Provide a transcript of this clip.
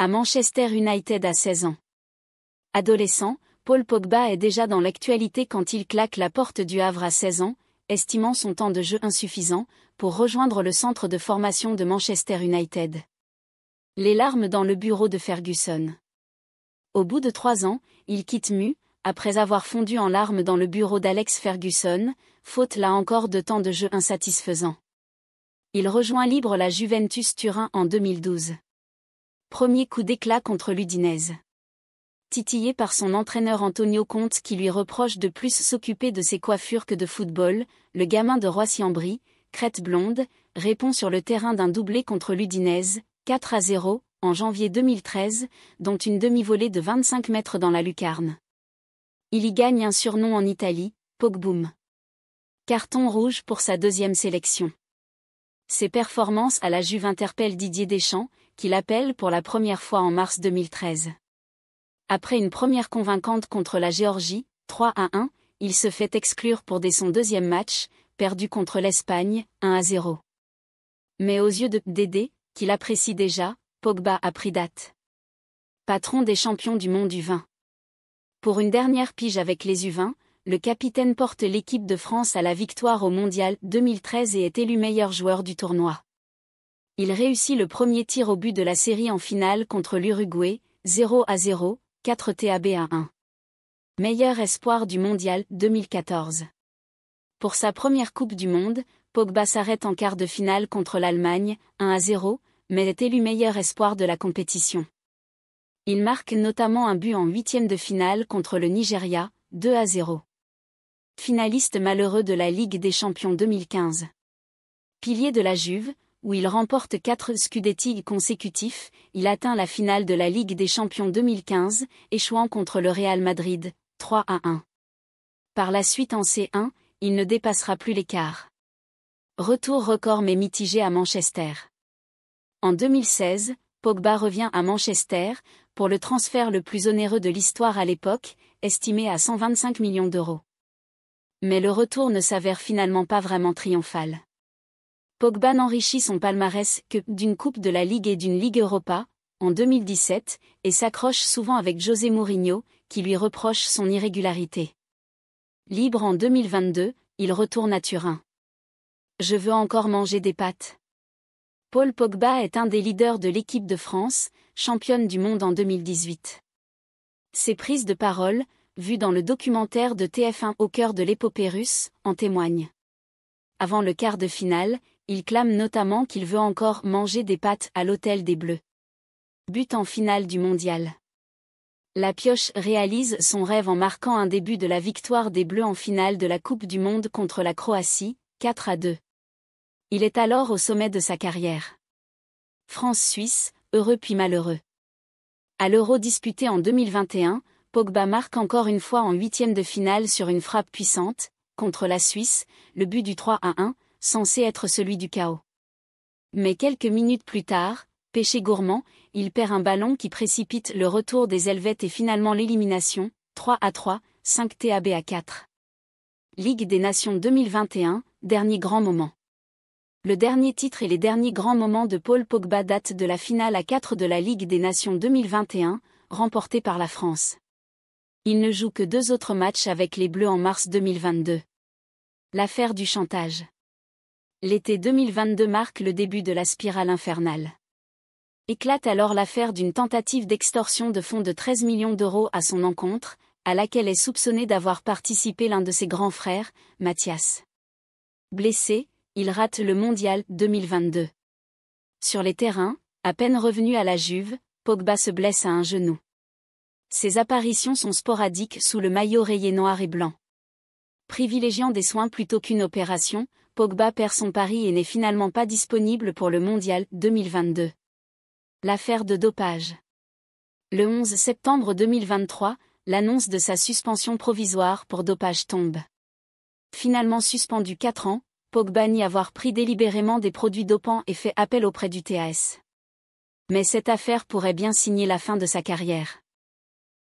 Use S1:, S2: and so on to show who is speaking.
S1: À Manchester United à 16 ans. Adolescent, Paul Pogba est déjà dans l'actualité quand il claque la porte du Havre à 16 ans, estimant son temps de jeu insuffisant, pour rejoindre le centre de formation de Manchester United. Les larmes dans le bureau de Ferguson. Au bout de 3 ans, il quitte MU, après avoir fondu en larmes dans le bureau d'Alex Ferguson, faute là encore de temps de jeu insatisfaisant. Il rejoint libre la Juventus Turin en 2012. Premier coup d'éclat contre l'Udinese. Titillé par son entraîneur Antonio Conte qui lui reproche de plus s'occuper de ses coiffures que de football, le gamin de Roissy-en-Brie, crête blonde, répond sur le terrain d'un doublé contre l'Udinese, 4-0, en janvier 2013, dont une demi-volée de 25 mètres dans la lucarne. Il y gagne un surnom en Italie, Pogboom. Carton rouge pour sa deuxième sélection. Ses performances à la Juve interpellent Didier Deschamps, qui l'appelle pour la première fois en mars 2013. Après une première convaincante contre la Géorgie, 3-1, il se fait exclure dès son deuxième match, perdu contre l'Espagne, 1-0. Mais aux yeux de Dédé, qu'il apprécie déjà, Pogba a pris date. Patron des champions du monde U20. Pour une dernière pige avec les U20, le capitaine porte l'équipe de France à la victoire au Mondial 2013 et est élu meilleur joueur du tournoi. Il réussit le premier tir au but de la série en finale contre l'Uruguay, 0-0, 4 TAB à 1. Meilleur espoir du Mondial 2014. Pour sa première Coupe du Monde, Pogba s'arrête en quart de finale contre l'Allemagne, 1-0, mais est élu meilleur espoir de la compétition. Il marque notamment un but en huitième de finale contre le Nigeria, 2-0. Finaliste malheureux de la Ligue des Champions 2015. Pilier de la Juve, où il remporte 4 Scudetti consécutifs, il atteint la finale de la Ligue des Champions 2015, échouant contre le Real Madrid, 3-1. Par la suite en C1, il ne dépassera plus l'écart. Retour record mais mitigé à Manchester. En 2016, Pogba revient à Manchester, pour le transfert le plus onéreux de l'histoire à l'époque, estimé à 125 millions d'euros. Mais le retour ne s'avère finalement pas vraiment triomphal. Pogba n'enrichit son palmarès que d'une Coupe de la Ligue et d'une Ligue Europa, en 2017, et s'accroche souvent avec José Mourinho, qui lui reproche son irrégularité. Libre en 2022, il retourne à Turin. Je veux encore manger des pâtes. Paul Pogba est un des leaders de l'équipe de France, championne du monde en 2018. Ses prises de parole, vues dans le documentaire de TF1 Au cœur de l'épopée russe, en témoignent. Avant le quart de finale, il clame notamment qu'il veut encore manger des pâtes à l'hôtel des Bleus. But en finale du mondial. La Pioche réalise son rêve en marquant un début de la victoire des Bleus en finale de la Coupe du Monde contre la Croatie, 4-2. Il est alors au sommet de sa carrière. France-Suisse, heureux puis malheureux. À l'Euro disputé en 2021, Pogba marque encore une fois en huitième de finale sur une frappe puissante, contre la Suisse, le but du 3-1, censé être celui du chaos. Mais quelques minutes plus tard, péché gourmand, il perd un ballon qui précipite le retour des Helvètes et finalement l'élimination, 3-3, 5 TAB à 4. Ligue des Nations 2021, dernier grand moment. Le dernier titre et les derniers grands moments de Paul Pogba datent de la finale à 4 de la Ligue des Nations 2021, remportée par la France. Il ne joue que 2 autres matchs avec les Bleus en mars 2022. L'affaire du chantage. L'été 2022 marque le début de la spirale infernale. Éclate alors l'affaire d'une tentative d'extorsion de fonds de 13 millions d'euros à son encontre, à laquelle est soupçonné d'avoir participé l'un de ses grands frères, Mathias. Blessé, il rate le Mondial 2022. Sur les terrains, à peine revenu à la Juve, Pogba se blesse à un genou. Ses apparitions sont sporadiques sous le maillot rayé noir et blanc. Privilégiant des soins plutôt qu'une opération, Pogba perd son pari et n'est finalement pas disponible pour le Mondial 2022. L'affaire de dopage. Le 11 septembre 2023, l'annonce de sa suspension provisoire pour dopage tombe. Finalement suspendu 4 ans, Pogba nie avoir pris délibérément des produits dopants et fait appel auprès du TAS. Mais cette affaire pourrait bien signer la fin de sa carrière.